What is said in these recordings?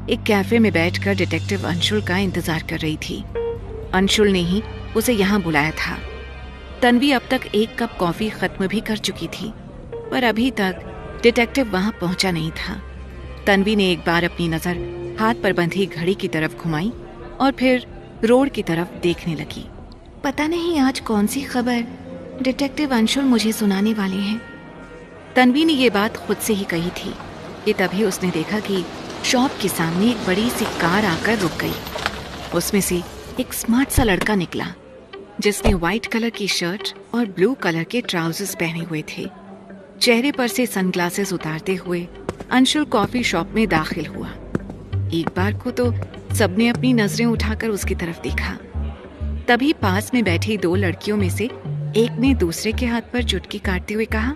एक कैफे में बैठकर डिटेक्टिव अंशुल का इंतजार कर रही थी। अंशुल ने ही उसे यहाँ बुलाया था। तन्वी अब तक एक कप कॉफी खत्म भी कर चुकी थी, पर अभी तक डिटेक्टिव वहां पहुंचा नहीं था। तन्वी ने एक बार अपनी नजर हाथ पर बंधी घड़ी की तरफ घुमाई और फिर रोड की तरफ देखने लगी। पता नहीं आज कौन सी खबर डिटेक्टिव अंशुल मुझे सुनाने वाले हैं। तन्वी ने ये बात खुद से ही कही थी कि तभी उसने देखा कि शॉप के सामने एक बड़ी सी कार आकर रुक गई। उसमें से एक स्मार्ट सा लड़का निकला जिसने व्हाइट कलर की शर्ट और ब्लू कलर के ट्राउजर्स पहने हुए थे। चेहरे पर से सनग्लासेस उतारते हुए अंशुल कॉफी शॉप में दाखिल हुआ। एक बार को तो सबने अपनी नजरें उठाकर उसकी तरफ देखा। तभी पास में बैठी दो लड़कियों में से एक ने दूसरे के हाथ पर चुटकी काटते हुए कहा,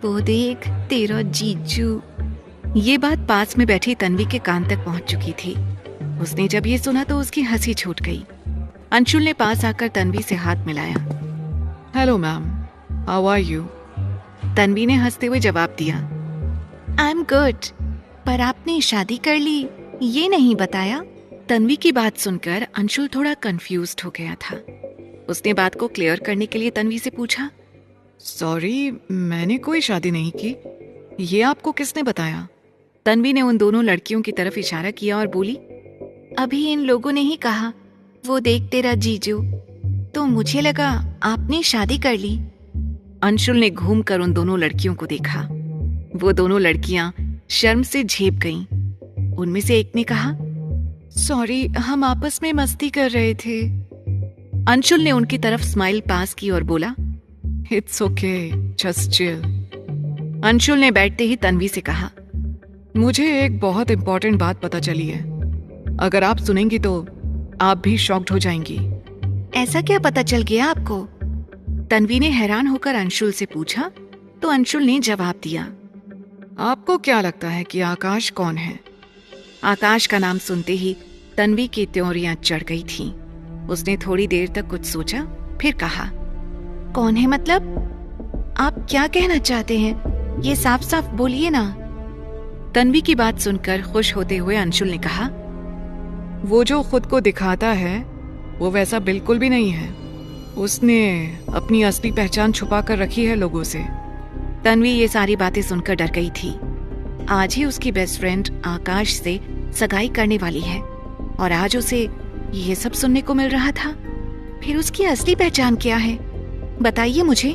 वो देख तेरा जीजू। ये बात पास में बैठी तन्वी के कान तक पहुंच चुकी थी। उसने जब ये सुना तो उसकी हंसी छूट गई। अंशुल ने पास आकर तन्वी से हाथ मिलाया। Hello ma'am, how are you? Tanvi ने हंसते हुए जवाब दिया, आई एम गुड। पर आपने शादी कर ली ये नहीं बताया। तन्वी की बात सुनकर अंशुल थोड़ा कंफ्यूज्ड हो गया था। उसने बात को क्लियर करने के लिए तन्वी से पूछा, सॉरी, मैंने कोई शादी नहीं की। ये आपको किसने बताया? तन्वी ने उन दोनों लड़कियों की तरफ इशारा किया और बोली, अभी इन लोगों ने ही कहा वो देख तेरा जीजू, तो मुझे लगा आपने शादी कर ली। अंशुल ने घूमकर उन दोनों लड़कियों को देखा। वो दोनों लड़कियां शर्म से झेप गईं। उनमें से एक ने कहा, सॉरी, हम आपस में मस्ती कर रहे थे। अंशुल ने उनकी तरफ स्माइल पास की और बोला, it's okay, just chill. Anshul ने बैठते ही तन्वी से कहा, मुझे एक बहुत इंपॉर्टेंट बात पता चली है। अगर आप सुनेंगी तो आप भी शॉक्ड हो जाएंगी। ऐसा क्या पता चल गया आपको? तन्वी ने हैरान होकर अंशुल से पूछा तो अंशुल ने जवाब दिया, आपको क्या लगता है कि आकाश कौन है? आकाश का नाम सुनते ही तन्वी की त्योरियां चढ़ गई थीं। उसने थोड़ी देर तक कुछ सोचा, फिर कहा, कौन है मतलब? आप क्या कहना चाहते हैं? ये साफ साफ बोलिए ना। तन्वी की बात सुनकर खुश होते हुए अंशुल ने कहा, वो जो खुद को दिखाता है वो वैसा बिल्कुल भी नहीं है। उसने अपनी असली पहचान छुपा कर रखी है लोगों से। तन्वी ये सारी बातें सुनकर डर गई थी। आज ही उसकी बेस्ट फ्रेंड आकाश से सगाई करने वाली है और आज उसे ये सब सुनने को मिल रहा था। फिर उसकी असली पहचान क्या है? बताइए मुझे।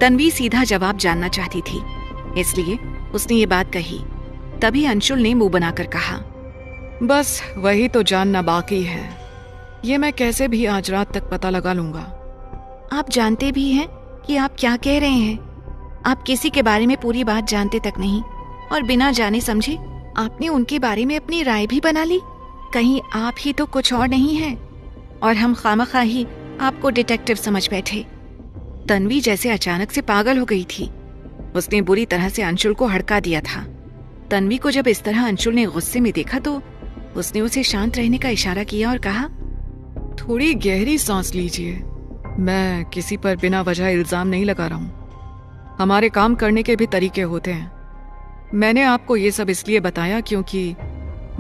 तन्वी सीधा जवाब जानना चाहती थी, इसलिए उसने ये बात कही। तभी अंशुल ने मुंह बनाकर कहा, बस वही तो जानना बाकी है। ये मैं कैसे भी आज रात तक पता लगा लूंगा। आप जानते भी हैं कि आप क्या कह रहे हैं? आप किसी के बारे में पूरी बात जानते तक नहीं और बिना जाने समझे आपने उनके बारे में अपनी राय भी बना ली। कहीं आप ही तो कुछ और नहीं है और हम खामखा ही आपको डिटेक्टिव समझ बैठे। तन्वी जैसे अचानक से पागल हो गई थी। उसने बुरी तरह से अंशुल को हड़का दिया था। तन्वी को जब इस तरह अंशुल ने गुस्से में देखा तो उसने उसे शांत रहने का इशारा किया और कहा, थोड़ी गहरी सांस लीजिए। मैं किसी पर बिना वजह इल्जाम नहीं लगा रहा हूं। हमारे काम करने के भी तरीके होते हैं। मैंने आपको ये सब इसलिए बताया क्योंकि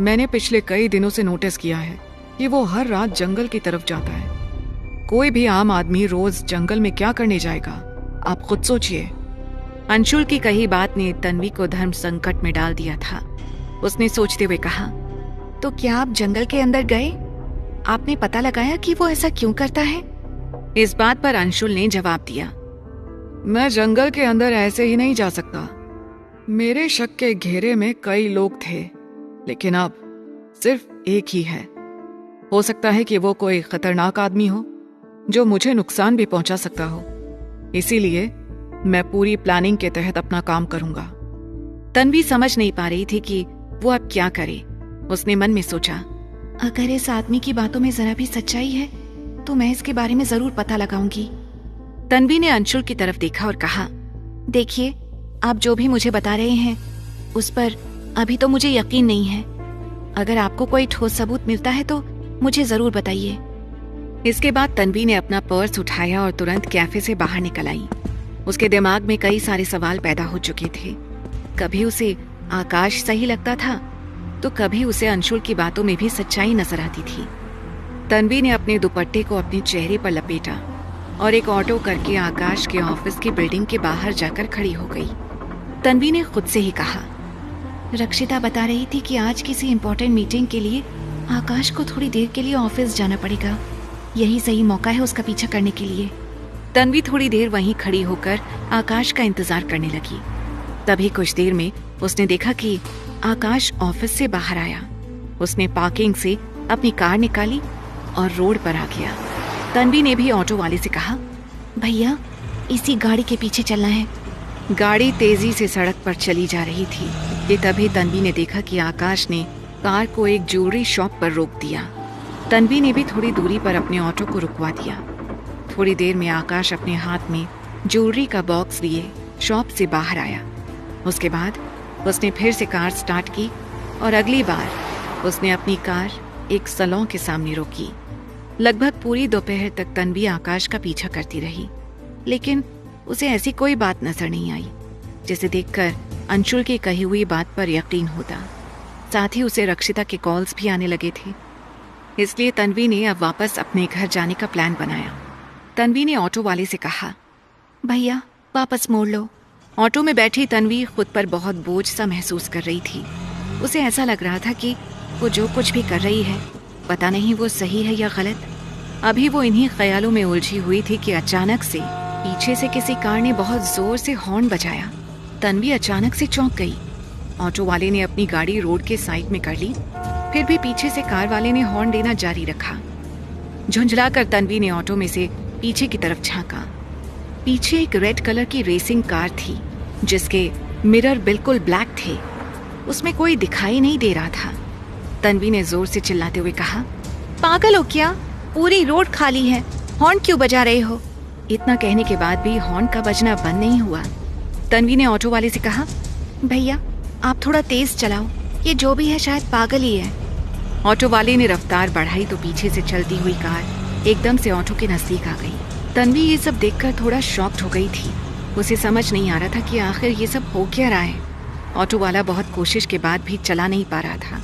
मैंने पिछले कई दिनों से नोटिस किया है कि वो हर रात जंगल की तरफ जाता है। कोई भी आम आदमी रोज जंगल में क्या करने जाएगा, आप खुद सोचिए। अंशुल की कही बात ने तन्वी को धर्म संकट में डाल दिया था। उसने सोचते हुए कहा, तो क्या आप जंगल के अंदर गए? आपने पता लगाया कि वो ऐसा क्यों करता है? इस बात पर अंशुल ने जवाब दिया, मैं जंगल के अंदर ऐसे ही नहीं जा सकता। मेरे शक के घेरे में कई लोग थे, लेकिन अब सिर्फ एक ही है। हो सकता है कि वो कोई खतरनाक आदमी हो जो मुझे नुकसान भी पहुंचा सकता हो। इसीलिए मैं पूरी प्लानिंग के तहत अपना काम करूंगा। तन्वी समझ नहीं पा रही थी कि वो अब क्या करे। उसने मन में सोचा, अगर इस आदमी की बातों में जरा भी सच्चाई है तो मैं इसके बारे में जरूर पता लगाऊंगी। तन्वी ने अंशुल की तरफ देखा और कहा, देखिए, आप जो भी मुझे बता रहे हैं उस पर अभी तो मुझे यकीन नहीं है। अगर आपको कोई ठोस सबूत मिलता है तो मुझे जरूर बताइए। इसके बाद तन्वी ने अपना पर्स उठाया और तुरंत कैफे से बाहर निकल आई। उसके दिमाग में कई सारे सवाल पैदा हो चुके थे। कभी उसे आकाश सही लगता था तो कभी उसे अंशुल की बातों में भी सच्चाई नजर आती थी। तन्वी ने अपने दुपट्टे को अपने चेहरे पर लपेटा और एक ऑटो करके आकाश के ऑफिस की बिल्डिंग के बाहर जाकर खड़ी हो गई। तन्वी ने खुद से ही कहा, रक्षिता बता रही थी कि आज किसी इम्पोर्टेंट मीटिंग के लिए आकाश को थोड़ी देर के लिए ऑफिस जाना पड़ेगा। यही सही मौका है उसका पीछा करने के लिए। तन्वी थोड़ी देर वहीं खड़ी होकर आकाश का इंतजार करने लगी। तभी कुछ देर में उसने देखा कि आकाश ऑफिस से बाहर आया। उसने पार्किंग से अपनी कार निकाली और रोड पर आ गया। तन्वी ने भी ऑटो वाले से कहा, भैया इसी गाड़ी के पीछे चलना है। गाड़ी तेजी से सड़क पर चली जा रही थी कि तभी तन्वी ने देखा कि आकाश ने कार को एक ज्वेलरी शॉप पर रोक दिया। तन्वी ने भी थोड़ी दूरी पर अपने ऑटो को रुकवा दिया। थोड़ी देर में आकाश अपने हाथ में ज्वेलरी का बॉक्स लिए शॉप से बाहर आया। उसके बाद उसने फिर से कार स्टार्ट की और अगली बार उसने अपनी कार एक सैलून के सामने रोकी। लगभग पूरी दोपहर तक तन्वी आकाश का पीछा करती रही, लेकिन उसे ऐसी कोई बात नजर नहीं आई जिसे देखकर अंशुल की कही हुई बात पर यकीन होता। साथ ही उसे रक्षिता के कॉल्स भी आने लगे थे। इसलिए तन्वी ने अब वापस अपने घर जाने का प्लान बनाया। तन्वी ने ऑटो वाले से कहा, भैया वापस मोड़ लो। ऑटो में बैठी तन्वी खुद पर बहुत बोझ सा महसूस कर रही थी। उसे ऐसा लग रहा था कि वो जो कुछ भी कर रही है पता नहीं वो सही है या गलत। अभी वो इन्हीं ख्यालों में उलझी हुई थी कि अचानक से पीछे से किसी कार ने बहुत जोर से हॉर्न बजाया। तन्वी अचानक से चौंक गई। ऑटो वाले ने अपनी गाड़ी रोड के साइड में कर ली, फिर भी पीछे से कार वाले ने हॉर्न देना जारी रखा। झुंझलाकर तन्वी ने ऑटो में से पीछे की तरफ झांका। पीछे एक रेड कलर की रेसिंग कार थी जिसके मिरर बिल्कुल ब्लैक थे। उसमें कोई दिखाई नहीं दे रहा था। तन्वी ने जोर से चिल्लाते हुए कहा, पागल हो क्या? पूरी रोड खाली है, हॉर्न क्यों बजा रहे हो? इतना कहने के बाद भी हॉर्न का बजना बंद नहीं हुआ। तन्वी ने ऑटो वाले से कहा, भैया आप थोड़ा तेज चलाओ, ये जो भी है शायद पागल ही है। ऑटो वाले ने रफ्तार बढ़ाई तो पीछे से चलती हुई कार एकदम से ऑटो के नजदीक आ गई। तन्वी ये सब देखकर थोड़ा शॉक्ड हो गई थी। उसे समझ नहीं आ रहा था कि आखिर ये सब हो क्या रहा है। ऑटो वाला बहुत कोशिश के बाद भी चला नहीं पा रहा था।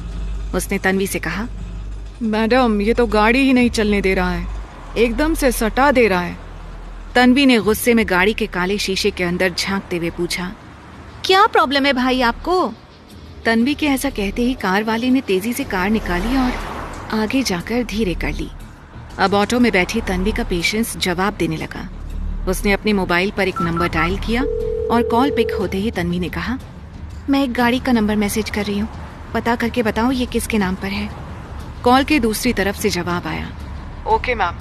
उसने तन्वी से कहा, मैडम ये तो गाड़ी ही नहीं चलने दे रहा है, एकदम से सटा दे रहा है। तन्वी ने गुस्से में गाड़ी के काले शीशे के अंदर झांकते हुए पूछा, क्या प्रॉब्लम है भाई आपको? तन्वी के ऐसा कहते ही कार वाले ने तेजी से कार निकाली और आगे जाकर धीरे कर ली। अब ऑटो में बैठी तन्वी का पेशेंस जवाब देने लगा। उसने अपने मोबाइल पर एक नंबर डायल किया और कॉल पिक होते ही तन्वी ने कहा, मैं एक गाड़ी का नंबर मैसेज कर रही हूँ, पता करके बताओ ये किसके नाम पर है। कॉल के दूसरी तरफ से जवाब आया, ओके मैम।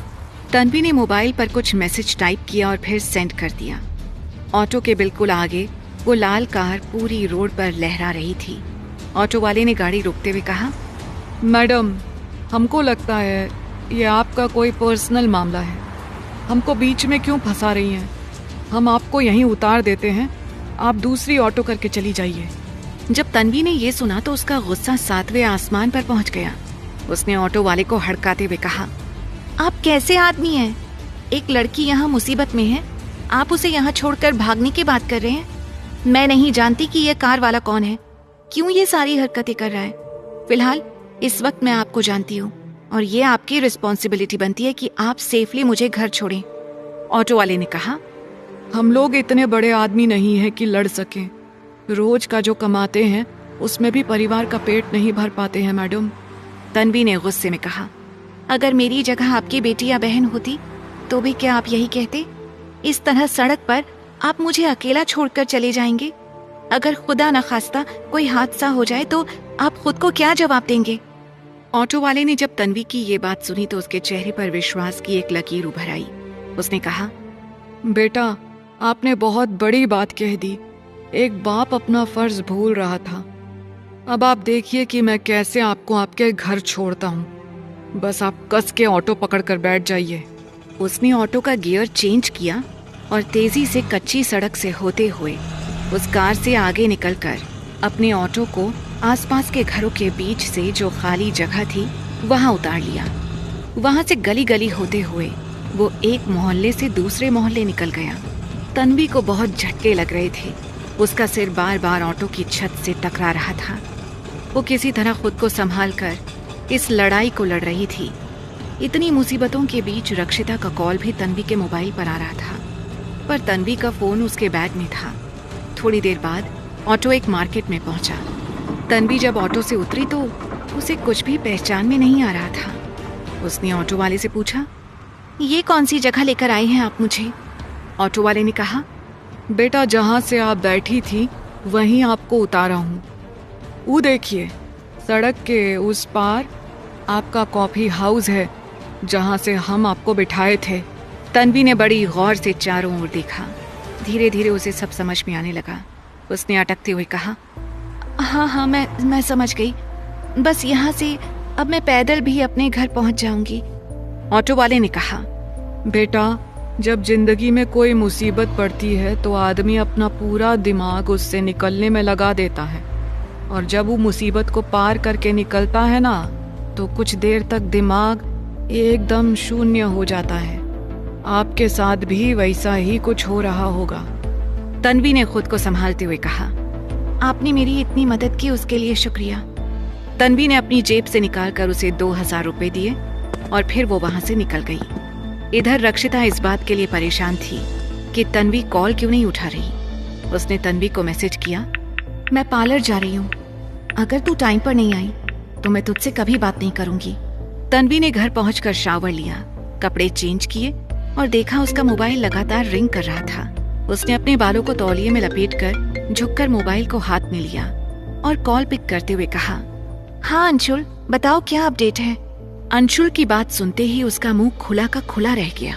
तन्वी ने मोबाइल पर कुछ मैसेज टाइप किया और फिर सेंड कर दिया। ऑटो के बिल्कुल आगे वो लाल कार पूरी रोड पर लहरा रही थी। ऑटो वाले ने गाड़ी रोकते हुए कहा, मैडम हमको लगता है ये आपका कोई पर्सनल मामला है, हमको बीच में क्यों फंसा रही हैं? हम आपको यहीं उतार देते हैं, आप दूसरी ऑटो करके चली जाइए। जब तन्वी ने ये सुना तो उसका गुस्सा 7वें आसमान पर पहुंच गया। उसने ऑटो वाले को हड़काते हुए कहा, आप कैसे आदमी हैं? एक लड़की यहाँ मुसीबत में है, आप उसे यहाँ छोड़कर भागने की बात कर रहे हैं? मैं नहीं जानती कि ये कार वाला कौन है, क्यों ये सारी हरकतें कर रहा है। फिलहाल इस वक्त मैं आपको जानती हूँ और ये आपकी रिस्पॉन्सिबिलिटी बनती है कि आप सेफली मुझे घर छोड़ें। ऑटो वाले ने कहा, हम लोग इतने बड़े आदमी नहीं हैं कि लड़ सकें। रोज का जो कमाते हैं उसमें भी परिवार का पेट नहीं भर पाते हैं मैडम। तन्वी ने गुस्से में कहा, अगर मेरी जगह आपकी बेटी या बहन होती तो भी क्या आप यही कहते? इस तरह सड़क पर आप मुझे अकेला छोड़कर चले जाएंगे? अगर खुदा न खास्ता कोई हादसा हो जाए तो आप खुद को क्या जवाब देंगे? ऑटो वाले ने जब तन्वी की ये बात सुनी तो उसके चेहरे पर विश्वास की एक लकीर उभर आई। उसने कहा, बेटा आपने बहुत बड़ी बात कह दी। एक बाप अपना फर्ज भूल रहा था। अब आप देखिए कि मैं कैसे आपको आपके घर छोड़ता हूँ। बस आप कस के ऑटो पकड़ कर बैठ जाइए। उसने ऑटो का गियर चेंज किया और तेजी से कच्ची सड़क से होते हुए उस कार से आगे निकलकर अपने ऑटो को आसपास के घरों के बीच से जो खाली जगह थी वहां उतार लिया। वहां से गली गली होते हुए वो एक मोहल्ले से दूसरे मोहल्ले निकल गया। तन्वी को बहुत झटके लग रहे थे। उसका सिर बार बार ऑटो की छत से टकरा रहा था। वो किसी तरह खुद को संभाल कर इस लड़ाई को लड़ रही थी। इतनी मुसीबतों के बीच रक्षिता का कॉल भी तन्वी के मोबाइल पर आ रहा था, पर तन्वी का फोन उसके बैग में था। थोड़ी देर बाद ऑटो एक मार्केट में पहुंचा। तन्वी जब ऑटो से उतरी तो उसे कुछ भी पहचान में नहीं आ रहा था। उसने ऑटो वाले से पूछा, ये कौन सी जगह लेकर आए हैं आप मुझे? ऑटो वाले ने कहा, बेटा जहाँ से आप बैठी थी वहीं आपको उतारा हूँ। वो देखिए, सड़क के उस पार आपका कॉफी हाउस है जहाँ से हम आपको बिठाए थे। तन्वी ने बड़ी गौर से चारों ओर देखा। धीरे धीरे उसे सब समझ में आने लगा। उसने अटकते हुए कहा, हाँ मैं समझ गई। बस यहाँ से अब मैं पैदल भी अपने घर पहुँच जाऊंगी। ऑटो वाले ने कहा, बेटा जब जिंदगी में कोई मुसीबत पड़ती है तो आदमी अपना पूरा दिमाग उससे निकलने में लगा देता है, और जब वो मुसीबत को पार करके निकलता है ना तो कुछ देर तक दिमाग एकदम शून्य हो जाता है। आपके साथ भी वैसा ही कुछ हो रहा होगा। तन्वी ने खुद को संभालते हुए कहा, आपने मेरी इतनी मदद की उसके लिए शुक्रिया। तन्वी ने अपनी जेब से निकालकर उसे 2000 रुपए दिए और फिर वो वहां से निकल गई। इधर रक्षिता इस बात के लिए परेशान थी कि तन्वी कॉल क्यों नहीं उठा रही। उसने तन्वी को मैसेज किया, मैं पार्लर जा रही हूँ, अगर तू टाइम पर नहीं आई तो मैं तुझसे कभी बात नहीं करूंगी। तन्वी ने घर पहुंचकर शावर लिया, कपड़े चेंज किए और देखा उसका मोबाइल लगातार रिंग कर रहा था। उसने अपने बालों को तौलिए में लपेटकर झुककर मोबाइल को हाथ में लिया और कॉल पिक करते हुए कहा, हाँ अंशुल, बताओ क्या अपडेट है? अंशुल की बात सुनते ही उसका मुंह खुला का खुला रह गया।